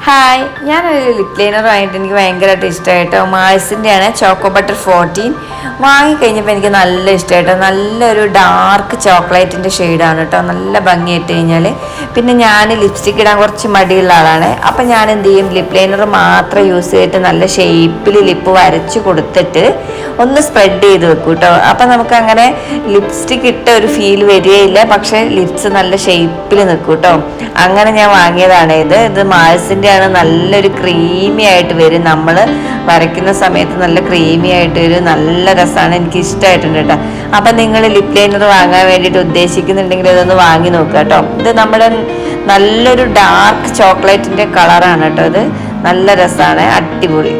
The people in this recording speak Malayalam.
ഹായ്, ഞാനൊരു ലിപ് ലൈനർ വാങ്ങിയിട്ട് എനിക്ക് ഭയങ്കരമായിട്ട് ഇഷ്ടമായിട്ടോ. മാൾസിൻ്റെയാണ് ചോക്കോ ബട്ടർ 14. വാങ്ങിക്കഴിഞ്ഞപ്പോൾ എനിക്ക് നല്ല ഇഷ്ടമായിട്ടോ. നല്ലൊരു ഡാർക്ക് ചോക്ലേറ്റിൻ്റെ ഷെയ്ഡാണ് കേട്ടോ. നല്ല ഭംഗിയായിട്ട് കഴിഞ്ഞാൽ. പിന്നെ ഞാൻ ലിപ്സ്റ്റിക്ക് ഇടാൻ കുറച്ച് മടിയുള്ള ആളാണ്. അപ്പം ഞാൻ എന്ത് ചെയ്യും, ലിപ് ലൈനർ മാത്രം യൂസ് ചെയ്തിട്ട് നല്ല ഷേപ്പിൽ ലിപ്പ് വരച്ച് കൊടുത്തിട്ട് ഒന്ന് സ്പ്രെഡ് ചെയ്ത് വെക്കും കേട്ടോ. അപ്പം നമുക്കങ്ങനെ ലിപ്സ്റ്റിക്ക് ഇട്ട ഒരു ഫീൽ വരികയില്ല, പക്ഷേ ലിപ്സ് നല്ല ഷേപ്പിൽ നിൽക്കും കേട്ടോ. അങ്ങനെ ഞാൻ വാങ്ങിയതാണ് ഇത് മാൾസിൻ്റെ ആണ്. നല്ലൊരു ക്രീമി ആയിട്ട് വരും, നമ്മൾ വരയ്ക്കുന്ന സമയത്ത് നല്ല ക്രീമി ആയിട്ട് വരും. നല്ല രസമാണ്, എനിക്ക് ഇഷ്ടമായിട്ടുണ്ട് കേട്ടോ. അപ്പം നിങ്ങൾ ലിപ് ലൈനർ വാങ്ങാൻ വേണ്ടിയിട്ട് ഉദ്ദേശിക്കുന്നുണ്ടെങ്കിൽ ഇതൊന്ന് വാങ്ങി നോക്കുക കേട്ടോ. ഇത് നമ്മുടെ നല്ലൊരു ഡാർക്ക് ചോക്ലേറ്റിൻ്റെ കളറാണ് കേട്ടോ. ഇത് നല്ല രസമാണ്, അടിപൊളി.